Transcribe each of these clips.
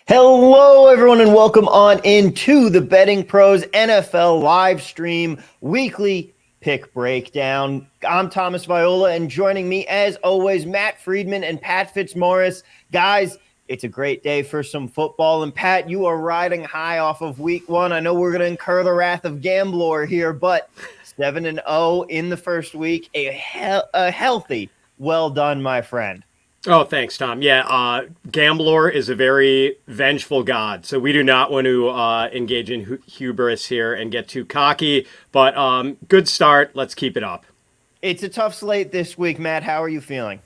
Hello, everyone, and welcome on into the Betting Pros NFL live stream weekly pick breakdown. I'm Thomas Viola, and joining me, as always, Matt Freedman and Pat Fitzmaurice. Guys, it's a great day for some football, and Pat, you are riding high off of week one. I know we're going to incur the wrath of Gambler here, but 7-0 in the first week, a healthy, well done, my friend. Oh, thanks, Tom. Yeah, Gambler is a very vengeful god, so we do not want to engage in hubris here and get too cocky, but good start. Let's keep it up. It's a tough slate this week, Matt. How are you feeling?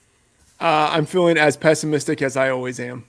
I'm feeling as pessimistic as I always am.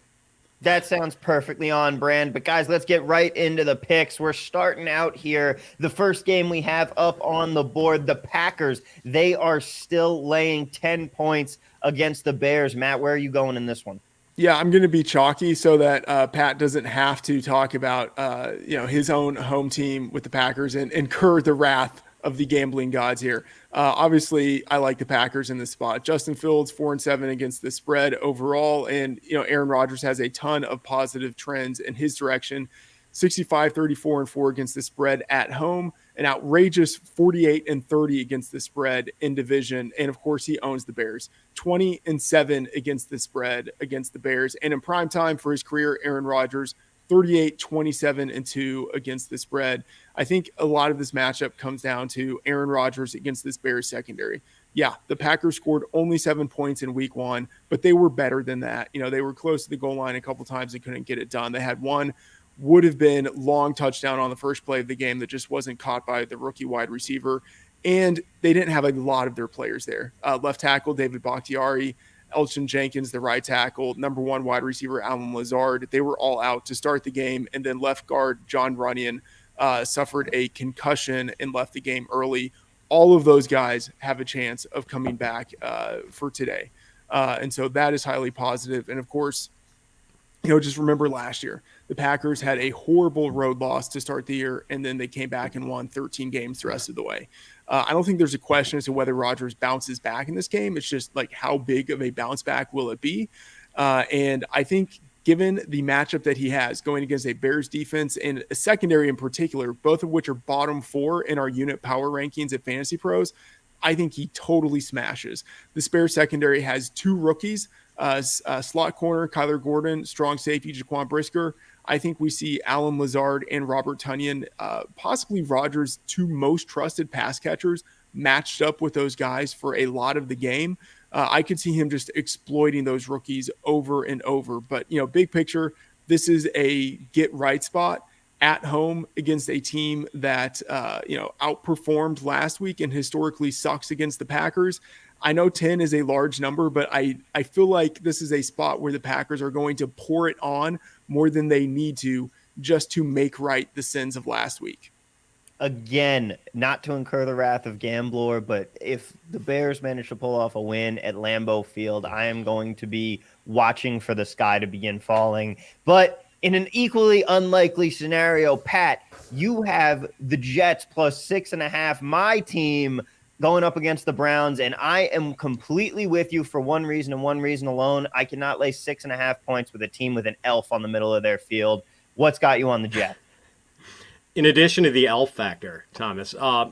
That sounds perfectly on brand. But, guys, let's get right into the picks. We're starting out here. The first game we have up on the board, the Packers. They are still laying 10 points against the Bears. Matt, where are you going in this one? Yeah, I'm going to be chalky so that Pat doesn't have to talk about his own home team with the Packers and incur the wrath of the gambling gods here. Obviously, I like the Packers in this spot. Justin Fields 4-7 against the spread overall, and Aaron Rodgers has a ton of positive trends in his direction. 65, 34-4 against the spread at home, an outrageous 48-30 against the spread in division, and of course he owns the Bears. 20-7 against the spread against the Bears, and in prime time for his career, Aaron Rodgers 38-27-2 against the spread. I think a lot of this matchup comes down to Aaron Rodgers against this Bears secondary. Yeah, the Packers scored only 7 points in week one, but they were better than that. They were close to the goal line a couple times and couldn't get it done. They had one would have been long touchdown on the first play of the game that just wasn't caught by the rookie wide receiver. And they didn't have a lot of their players there. Left tackle, David Bakhtiari, Elgton Jenkins, the right tackle, number one wide receiver, Allen Lazard. They were all out to start the game. And then left guard, John Runyon, suffered a concussion and left the game early. All of those guys have a chance of coming back for today. And so that is highly positive. And of course, just remember last year, the Packers had a horrible road loss to start the year, and then they came back and won 13 games the rest of the way. I don't think there's a question as to whether Rodgers bounces back in this game. It's just like, how big of a bounce back will it be? And I think given the matchup that he has going against a Bears defense and a secondary in particular, both of which are bottom 4 in our unit power rankings at Fantasy Pros, I think he totally smashes. The Bears secondary has 2 rookies, slot corner Kyler Gordon, strong safety Jaquan Brisker. I think we see Alan Lazard and Robert Tonyan, possibly Rodgers' 2 most trusted pass catchers, matched up with those guys for a lot of the game. I could see him just exploiting those rookies over and over. But, big picture, this is a get right spot at home against a team that, outperformed last week and historically sucks against the Packers. I know 10 is a large number, but I feel like this is a spot where the Packers are going to pour it on more than they need to just to make right the sins of last week. Again, not to incur the wrath of Gambler, but if the Bears manage to pull off a win at Lambeau Field, I am going to be watching for the sky to begin falling. But in an equally unlikely scenario, Pat, you have the Jets plus 6.5, my team, going up against the Browns, and I am completely with you for one reason and one reason alone. I cannot lay 6.5 points with a team with an elf on the middle of their field. What's got you on the Jets? In addition to the elf factor, Thomas, I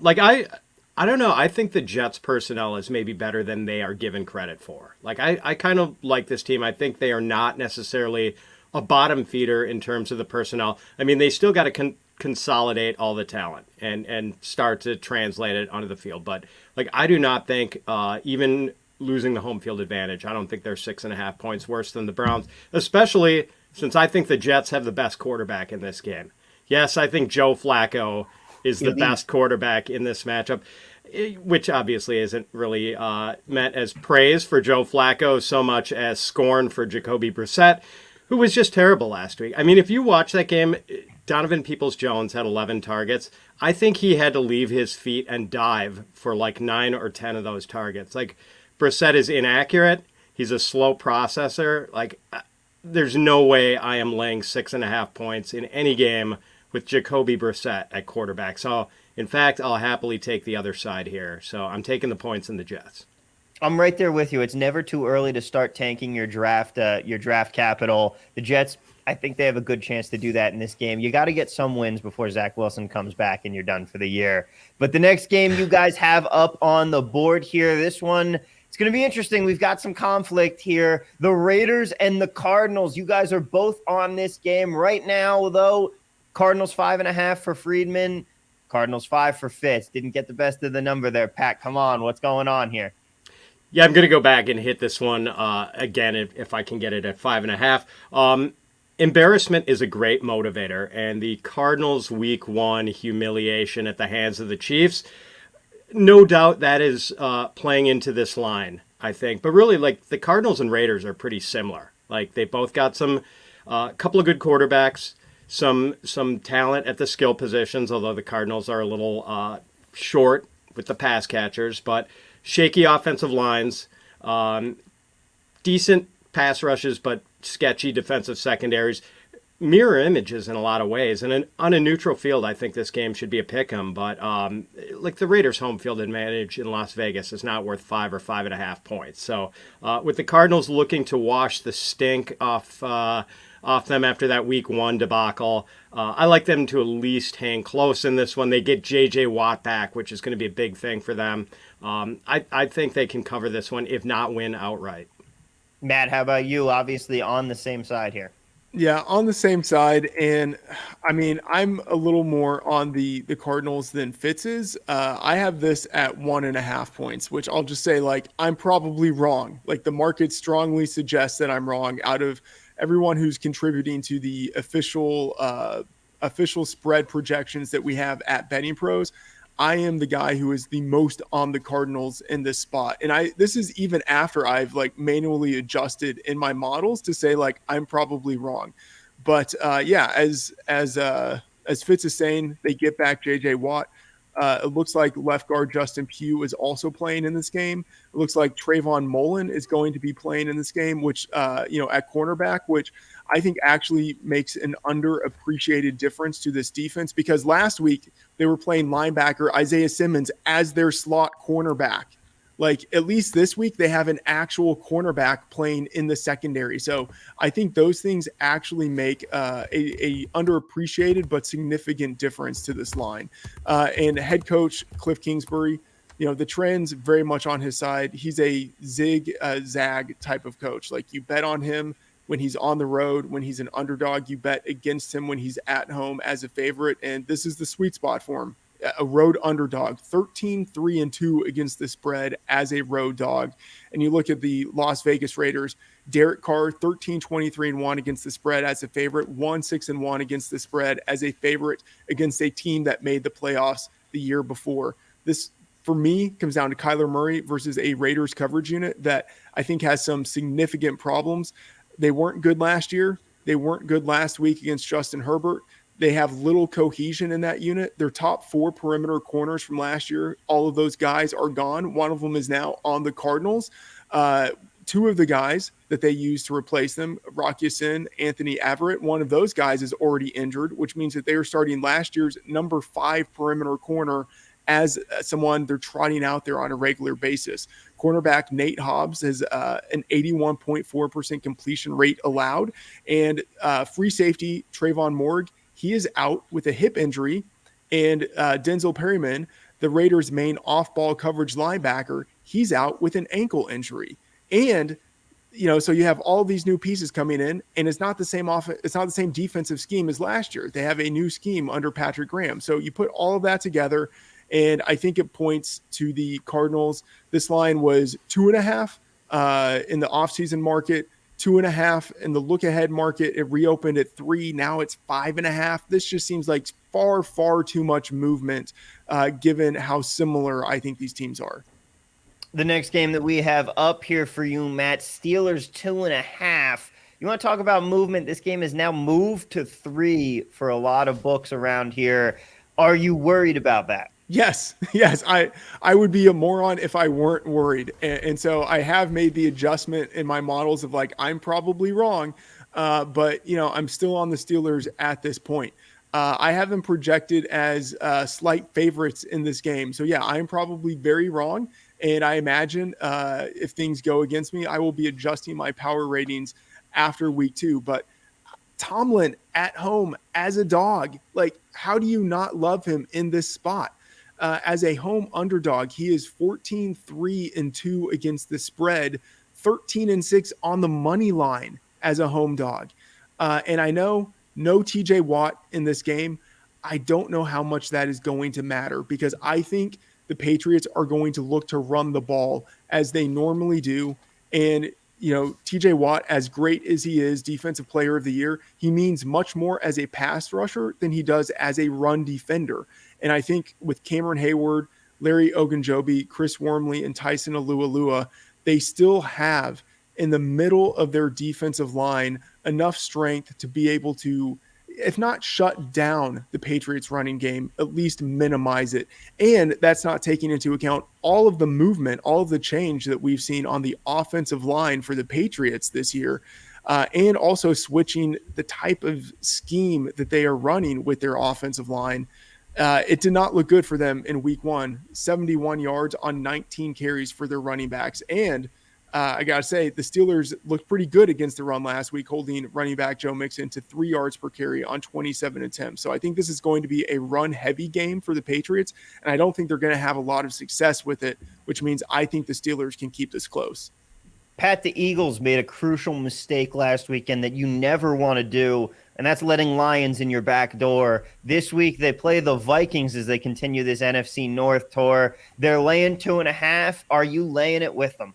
don't know. I think the Jets personnel is maybe better than they are given credit for. I kind of like this team. I think they are not necessarily a bottom feeder in terms of the personnel. I mean, they still got to consolidate all the talent and start to translate it onto the field. But I do not think even losing the home field advantage, I don't think they're 6.5 points worse than the Browns, especially since I think the Jets have the best quarterback in this game. Yes, I think Joe Flacco is the best quarterback in this matchup, which obviously isn't really meant as praise for Joe Flacco so much as scorn for Jacoby Brissett, who was just terrible last week. I mean, if you watch that game, Donovan Peoples-Jones had 11 targets. I think he had to leave his feet and dive for 9 or 10 of those targets. Brissett is inaccurate. He's a slow processor. There's no way I am laying 6.5 points in any game with Jacoby Brissett at quarterback. So, in fact, I'll happily take the other side here. So I'm taking the points in the Jets. I'm right there with you. It's never too early to start tanking your draft capital. The Jets, I think they have a good chance to do that in this game. You got to get some wins before Zach Wilson comes back and you're done for the year. But the next game you guys have up on the board here, this one, it's going to be interesting. We've got some conflict here. The Raiders and the Cardinals, you guys are both on this game right now, though. Cardinals 5.5 for Freedman. Cardinals 5 for Fitz. Didn't get the best of the number there. Pat, come on. What's going on here? Yeah, I'm going to go back and hit this one again if I can get it at 5.5. Embarrassment is a great motivator, and the Cardinals' Week 1 humiliation at the hands of the Chiefs, no doubt that is playing into this line, I think. But really, the Cardinals and Raiders are pretty similar. They both got some couple of good quarterbacks, some talent at the skill positions, although the Cardinals are a little short with the pass catchers, but shaky offensive lines, decent pass rushes, but sketchy defensive secondaries, mirror images in a lot of ways. And on a neutral field, I think this game should be a pick'em. But the Raiders' home field advantage in Las Vegas is not worth 5 or 5.5 points. So with the Cardinals looking to wash the stink off them after that Week 1 debacle, I like them to at least hang close in this one. They get J.J. Watt back, which is going to be a big thing for them. I think they can cover this one, if not win outright. Matt, how about you? Obviously on the same side here. Yeah, on the same side. And I mean, I'm a little more on the Cardinals than Fitz is. I have this at 1.5 points, which I'll just say, I'm probably wrong. The market strongly suggests that I'm wrong out of everyone who's contributing to the official spread projections that we have at BettingPros. I am the guy who is the most on the Cardinals in this spot. And this is even after I've manually adjusted in my models to say I'm probably wrong. But as As Fitz is saying, they get back J.J. Watt. It looks like left guard Justin Pugh is also playing in this game. It looks like Trayvon Mullen is going to be playing in this game, which, at cornerback, which I think actually makes an underappreciated difference to this defense, because last week they were playing linebacker Isaiah Simmons as their slot cornerback. Like, at least this week they have an actual cornerback playing in the secondary. So I think those things actually make a underappreciated but significant difference to this line. And head coach Cliff Kingsbury, the trend's very much on his side. He's a zag type of coach. Like, you bet on him when he's on the road, when he's an underdog. You bet against him when he's at home as a favorite. And this is the sweet spot for him. A road underdog, 13-3-2 against the spread as a road dog. And you look at the Las Vegas Raiders, Derek Carr, 13-23-1 against the spread as a favorite, 1-6-1 against the spread as a favorite against a team that made the playoffs the year before. This, for me, comes down to Kyler Murray versus a Raiders coverage unit that I think has some significant problems. They weren't good last year. They weren't good last week against Justin Herbert. They have little cohesion in that unit. Their top 4 perimeter corners from last year, all of those guys are gone. One of them is now on the Cardinals. 2 of the guys that they used to replace them, Rock Ya-Sin, Anthony Averett, one of those guys is already injured, which means that they are starting last year's number 5 perimeter corner as someone they're trotting out there on a regular basis. Cornerback Nate Hobbs has an 81.4% completion rate allowed. And free safety Trayvon Morg, he is out with a hip injury. And Denzel Perryman, the Raiders' main off-ball coverage linebacker, he's out with an ankle injury. And, so you have all these new pieces coming in, and it's not the same it's not the same defensive scheme as last year. They have a new scheme under Patrick Graham. So you put all of that together, and I think it points to the Cardinals. This line was 2.5 in the offseason market, 2.5 in the look ahead market. It reopened at 3. Now it's 5.5. This just seems like far, far too much movement, given how similar I think these teams are. The next game that we have up here for you, Matt, Steelers 2.5. You want to talk about movement? This game is now moved to 3 for a lot of books around here. Are you worried about that? Yes. I would be a moron if I weren't worried. And so I have made the adjustment in my models of like, I'm probably wrong. But I'm still on the Steelers at this point. I have them projected as slight favorites in this game. So yeah, I'm probably very wrong. And I imagine if things go against me, I will be adjusting my power ratings after week 2. But Tomlin at home as a dog, like, how do you not love him in this spot? As a home underdog, he is 14-3-2 against the spread, 13-6 on the money line as a home dog. And I know no TJ Watt in this game. I don't know how much that is going to matter, because I think the Patriots are going to look to run the ball as they normally do. And, TJ Watt, as great as he is, defensive player of the year, he means much more as a pass rusher than he does as a run defender. And I think with Cameron Hayward, Larry Ogunjobi, Chris Wormley, and Tyson Alualua, they still have in the middle of their defensive line enough strength to be able to, if not shut down the Patriots running game, at least minimize it. And that's not taking into account all of the movement, all of the change that we've seen on the offensive line for the Patriots this year. And also switching the type of scheme that they are running with their offensive line. It did not look good for them in week 1, 71 yards on 19 carries for their running backs. And I got to say, the Steelers looked pretty good against the run last week, holding running back Joe Mixon to 3 yards per carry on 27 attempts. So I think this is going to be a run-heavy game for the Patriots, and I don't think they're going to have a lot of success with it, which means I think the Steelers can keep this close. Pat, the Eagles made a crucial mistake last weekend that you never want to do, and that's letting Lions in your back door. This week, they play the Vikings as they continue this NFC North tour. They're laying 2.5. Are you laying it with them?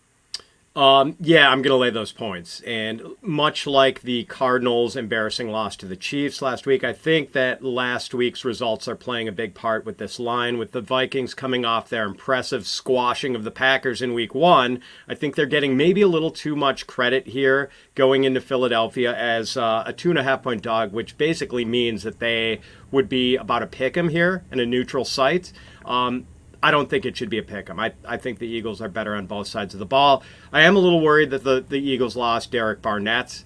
Yeah, I'm going to lay those points. And much like the Cardinals' embarrassing loss to the Chiefs last week, I think that last week's results are playing a big part with this line. With the Vikings coming off their impressive squashing of the Packers in week 1, I think they're getting maybe a little too much credit here going into Philadelphia as a 2.5-point dog, which basically means that they would be about a pick 'em here and a neutral site. I don't think it should be a pick 'em. I think the Eagles are better on both sides of the ball. I am a little worried that the Eagles lost Derek Barnett.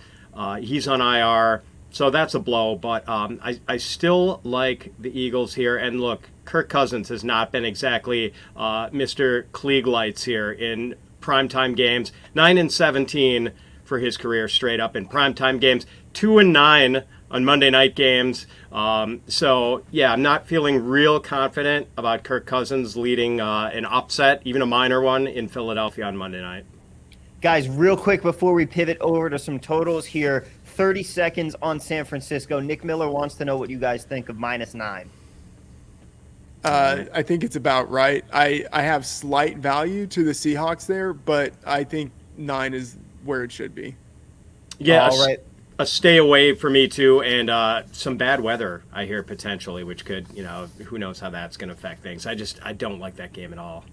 He's on IR, so that's a blow. But I still like the Eagles here. And look, Kirk Cousins has not been exactly Mr. Klieg lights here in primetime games. 9-17 for his career straight up in primetime games. 2-9 on Monday night games. So, yeah, I'm not feeling real confident about Kirk Cousins leading an upset, even a minor one, in Philadelphia on Monday night. Guys, real quick before we pivot over to some totals here, 30 seconds on San Francisco. Nick Miller wants to know what you guys think of -9. I think it's about right. I have slight value to the Seahawks there, but I think 9 is where it should be. Yeah, all right. A stay away for me too, and some bad weather I hear potentially, which could, who knows how that's going to affect things. I don't like that game at all.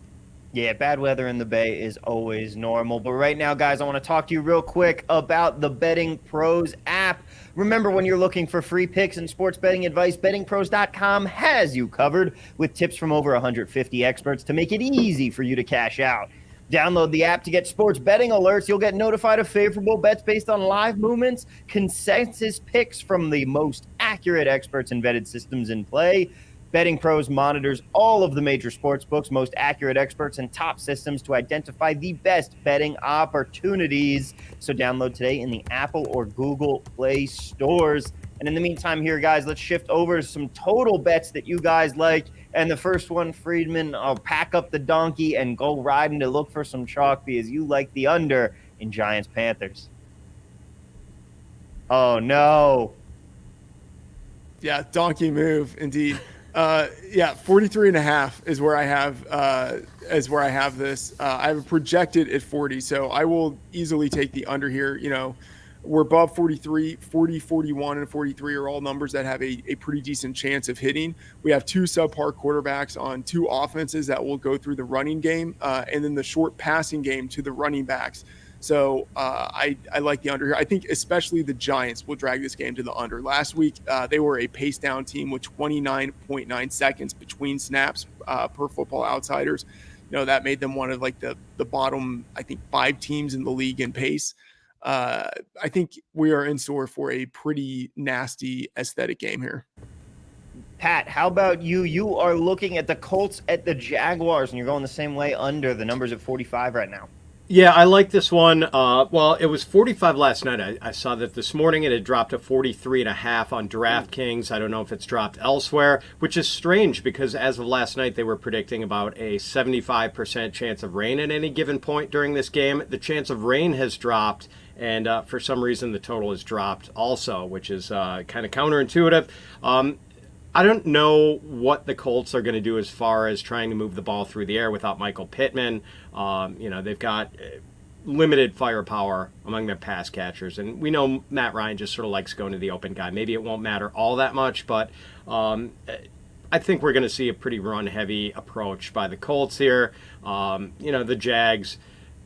Yeah, bad weather in the Bay is always normal. But right now, guys, I want to talk to you real quick about the Betting Pros app. Remember, when you're looking for free picks and sports betting advice, bettingpros.com has you covered with tips from over 150 experts to make it easy for you to cash out. Download the app to get sports betting alerts. You'll get notified of favorable bets based on live movements, consensus picks from the most accurate experts and vetted systems in play. Betting Pros monitors all of the major sports books, most accurate experts, and top systems to identify the best betting opportunities. So download today in the Apple or Google Play stores. And in the meantime here, guys, let's shift over to some total bets that you guys like. And the first one, Freedman, I'll pack up the donkey and go riding to look for some chalk because you like the under in Giants-Panthers. Oh, no. Yeah, donkey move, indeed. 43.5 is where I have this. I have it projected at 40, so I will easily take the under here. We're above 43, 40, 41, and 43 are all numbers that have a pretty decent chance of hitting. We have two subpar quarterbacks on two offenses that will go through the running game and then the short passing game to the running backs. So I like the under here. I think especially the Giants will drag this game to the under. Last week, they were a pace down team with 29.9 seconds between snaps per Football Outsiders. That made them one of the bottom, I think, 5 teams in the league in pace. I think we are in store for a pretty nasty aesthetic game here. Pat, how about you? You are looking at the Colts at the Jaguars, and you're going the same way under. The number's at 45 right now. Yeah, I like this one. Well, it was 45 last night. I saw that this morning it had dropped to 43.5 on DraftKings. I don't know if it's dropped elsewhere, which is strange because as of last night, they were predicting about a 75% chance of rain at any given point during this game. The chance of rain has dropped, and for some reason the total has dropped also, which is kind of counterintuitive. I don't know what the Colts are going to do as far as trying to move the ball through the air without Michael Pittman. They've got limited firepower among their pass catchers. And we know Matt Ryan just sort of likes going to the open guy. Maybe it won't matter all that much, but I think we're going to see a pretty run-heavy approach by the Colts here. The Jags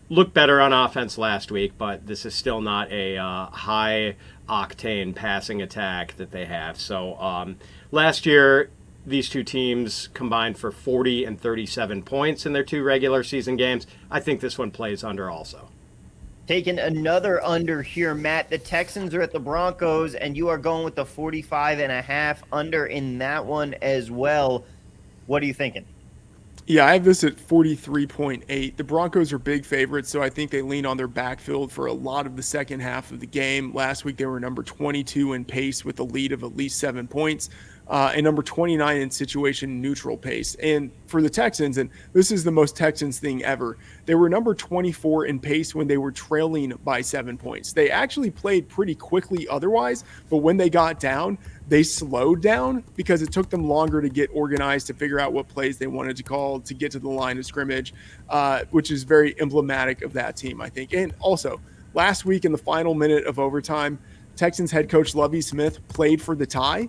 looked better on offense last week, but this is still not a high-octane passing attack that they have. So last year, these two teams combined for 40 and 37 points in their two regular season games. I think this one plays under also. Taking another under here, Matt. The Texans are at the Broncos, and you are going with the 45.5 under in that one as well. What are you thinking? Yeah, I have this at 43.8. The Broncos are big favorites, so I think they lean on their backfield for a lot of the second half of the game. Last week, they were number 22 in pace with a lead of at least 7 points. and number 29 in situation neutral pace. And for the Texans, and this is the most Texans thing ever, they were number 24 in pace when they were trailing by 7 points. They actually played pretty quickly otherwise, but when they got down, they slowed down because it took them longer to get organized, to figure out what plays they wanted to call, to get to the line of scrimmage, which is very emblematic of that team, I think. And also, last week in the final minute of overtime, Texans head coach Lovie Smith played for the tie.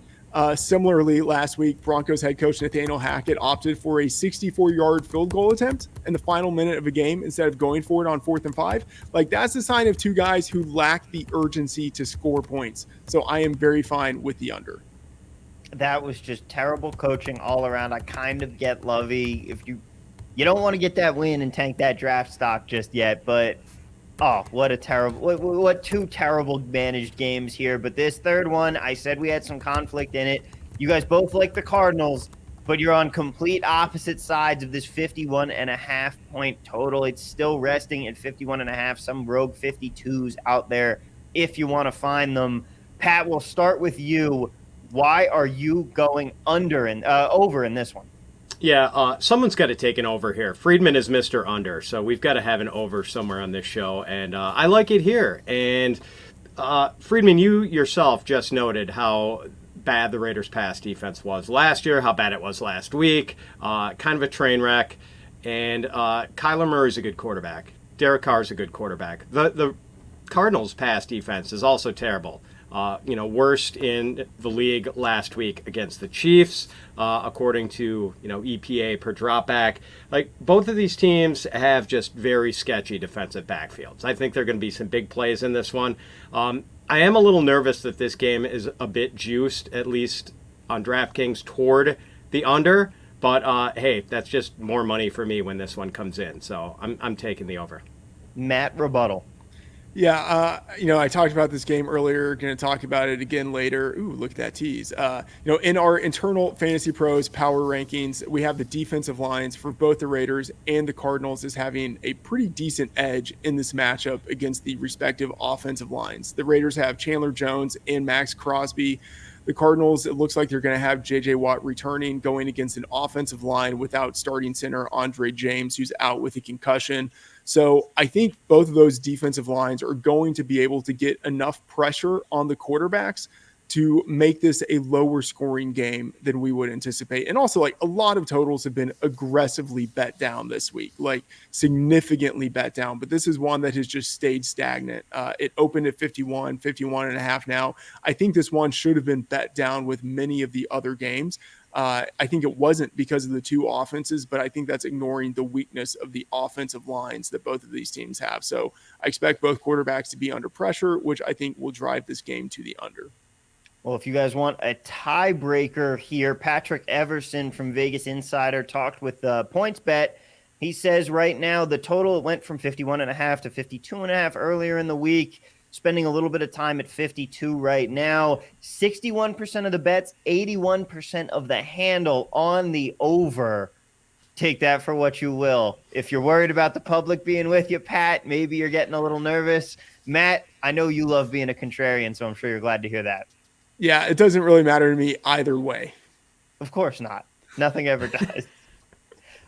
Similarly, last week, Broncos head coach Nathaniel Hackett opted for a 64-yard field goal attempt in the final minute of a game instead of going for it on 4th and 5. Like, that's a sign of two guys who lack the urgency to score points. So I am very fine with the under. That was just terrible coaching all around. I kind of get Lovey. If you don't want to get that win and tank that draft stock just yet, but what two terrible managed games here. But this third one, I said we had some conflict in it. You guys both like the Cardinals, but you're on complete opposite sides of this 51.5 point total. It's still resting at 51.5. Some rogue 52s out there if you want to find them. Pat, we'll start with you. Why are you going over in this one? Yeah, someone's got to take an over here. Freedman is Mr. Under, so we've got to have an over somewhere on this show, and I like it here. And Freedman, you yourself just noted how bad the Raiders' pass defense was last year, how bad it was last week, kind of a train wreck. And Kyler Murray's a good quarterback. Derek Carr's a good quarterback. The Cardinals' pass defense is also terrible. Worst in the league last week against the Chiefs, according to, EPA per dropback. Like, both of these teams have just very sketchy defensive backfields. I think there are going to be some big plays in this one. I am a little nervous that this game is a bit juiced, at least on DraftKings, toward the under. But, hey, that's just more money for me when this one comes in. So I'm taking the over. Matt, rebuttal. Yeah, I talked about this game earlier, going to talk about it again later. Ooh, look at that tease. In our internal Fantasy Pros power rankings, we have the defensive lines for both the Raiders and the Cardinals as having a pretty decent edge in this matchup against the respective offensive lines. The Raiders have Chandler Jones and Max Crosby. The Cardinals, it looks like they're going to have J.J. Watt returning, going against an offensive line without starting center Andre James, who's out with a concussion. So I think both of those defensive lines are going to be able to get enough pressure on the quarterbacks to make this a lower scoring game than we would anticipate. And also, like, a lot of totals have been aggressively bet down this week, like significantly bet down. But this is one that has just stayed stagnant. It opened at 51 and a half now. I think this one should have been bet down with many of the other games. I think it wasn't because of the two offenses, but I think that's ignoring the weakness of the offensive lines that both of these teams have. So I expect both quarterbacks to be under pressure, which I think will drive this game to the under. Well, if you guys want a tiebreaker here, Patrick Everson from Vegas Insider talked with PointsBet. He says right now the total went from 51.5 to 52.5 earlier in the week. Spending a little bit of time at 52 right now. 61% of the bets, 81% of the handle on the over. Take that for what you will. If you're worried about the public being with you, Pat, maybe you're getting a little nervous. Matt, I know you love being a contrarian, so I'm sure you're glad to hear that. Yeah, it doesn't really matter to me either way. Of course not. Nothing ever does.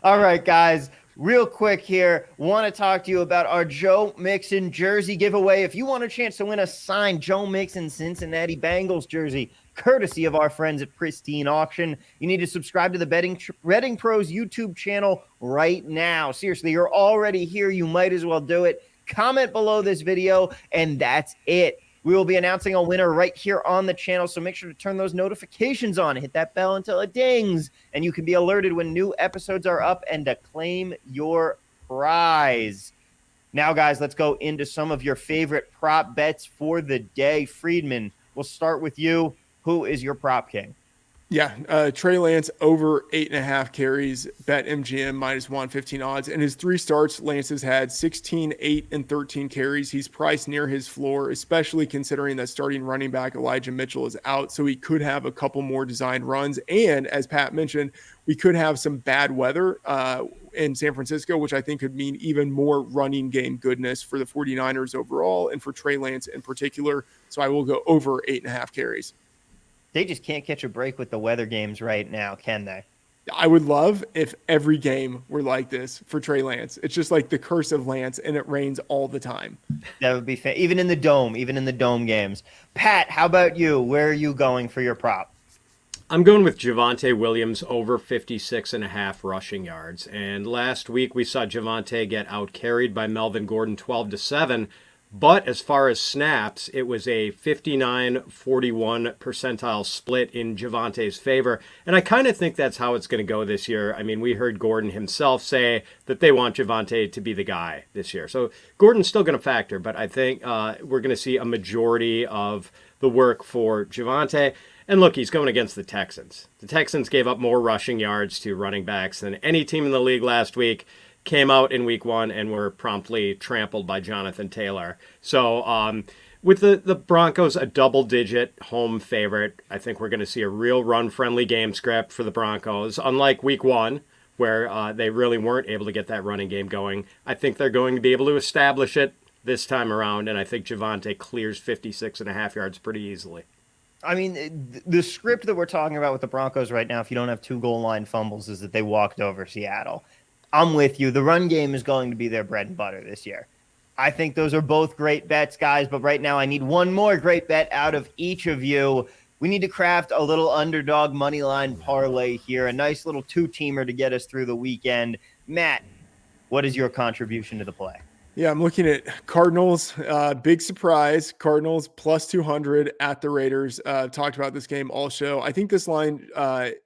All right, guys. Real quick here, want to talk to you about our Joe Mixon jersey giveaway. If you want a chance to win a signed Joe Mixon Cincinnati Bengals jersey, courtesy of our friends at Pristine Auction, you need to subscribe to the Betting Pros YouTube channel right now. Seriously, you're already here. You might as well do it. Comment below this video, and that's it. We will be announcing a winner right here on the channel, so make sure to turn those notifications on. Hit that bell until it dings, and you can be alerted when new episodes are up and to claim your prize. Now, guys, let's go into some of your favorite prop bets for the day. Freedman, we'll start with you. Who is your prop king? Yeah, Trey Lance over 8.5 carries, bet MGM minus 115 odds. And his 3 starts, Lance has had 16, 8, and 13 carries. He's priced near his floor, especially considering that starting running back Elijah Mitchell is out. So he could have a couple more designed runs. And as Pat mentioned, we could have some bad weather in San Francisco, which I think could mean even more running game goodness for the 49ers overall and for Trey Lance in particular. So I will go over 8.5 carries. They just can't catch a break with the weather games right now, can they? I would love if every game were like this for Trey Lance. It's just like the curse of Lance, and it rains all the time. That would be even in the dome games. Pat, how about you? Where are you going for your prop? I'm going with Javonte Williams over 56.5 rushing yards. And last week we saw Javonte get outcarried by Melvin Gordon 12-7. But as far as snaps, it was a 59-41 percentile split in Javonte's favor. And I kind of think that's how it's going to go this year. I mean, we heard Gordon himself say that they want Javonte to be the guy this year. So Gordon's still going to factor, but I think we're going to see a majority of the work for Javonte. And look, he's going against the Texans. The Texans gave up more rushing yards to running backs than any team in the league last week. Came out in week 1 and were promptly trampled by Jonathan Taylor. So with the Broncos a double-digit home favorite, I think we're going to see a real run-friendly game script for the Broncos. Unlike week 1, where they really weren't able to get that running game going, I think they're going to be able to establish it this time around, and I think Javonte clears 56.5 yards pretty easily. I mean, the script that we're talking about with the Broncos right now, if you don't have 2 goal line fumbles, is that they walked over Seattle. I'm with you. The run game is going to be their bread and butter this year. I think those are both great bets, guys, but right now I need one more great bet out of each of you. We need to craft a little underdog money line parlay here, a nice little 2-teamer to get us through the weekend. Matt, what is your contribution to the play? Yeah, I'm looking at Cardinals. Big surprise. Cardinals plus 200 at the Raiders. Talked about this game all show. I think this line,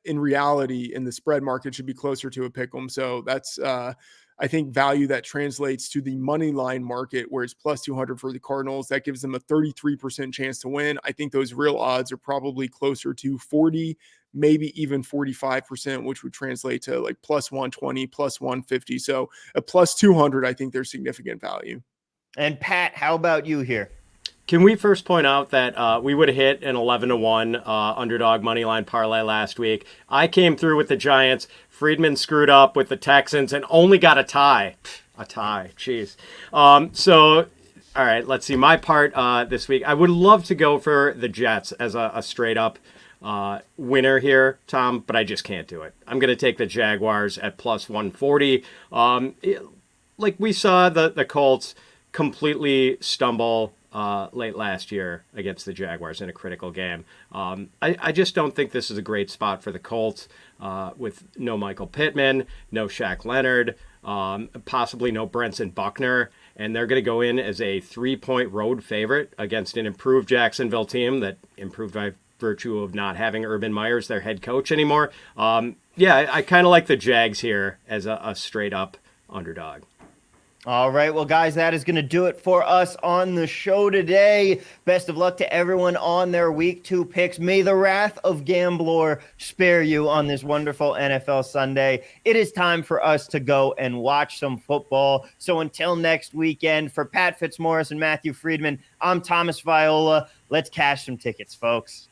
in reality, in the spread market should be closer to a pick 'em. So that's, I think, value that translates to the money line market, where it's plus 200 for the Cardinals. That gives them a 33% chance to win. I think those real odds are probably closer to 40, maybe even 45%, which would translate to like plus 120, plus 150. So a plus 200, I think there's significant value. And Pat, how about you here? Can we first point out that we would have hit an 11-1 underdog money line parlay last week? I came through with the Giants. Freedman screwed up with the Texans and only got a tie. A tie, jeez. So, all right, let's see. My part this week, I would love to go for the Jets as a straight-up winner here, Tom, but I just can't do it. I'm going to take the Jaguars at plus 140. Like we saw the Colts completely stumble late last year against the Jaguars in a critical game. I just don't think this is a great spot for the Colts with no Michael Pittman, no Shaq Leonard, possibly no Brenson Buckner, and they're going to go in as a 3-point road favorite against an improved Jacksonville team that improved by virtue of not having Urban Meyers, their head coach, anymore. I kind of like the Jags here as a straight-up underdog. All right, well, guys, that is going to do it for us on the show today. Best of luck to everyone on their Week 2 picks. May the wrath of Gambler spare you on this wonderful NFL Sunday. It is time for us to go and watch some football. So until next weekend, for Pat Fitzmaurice and Matthew Freedman, I'm Thomas Viola. Let's cash some tickets, folks.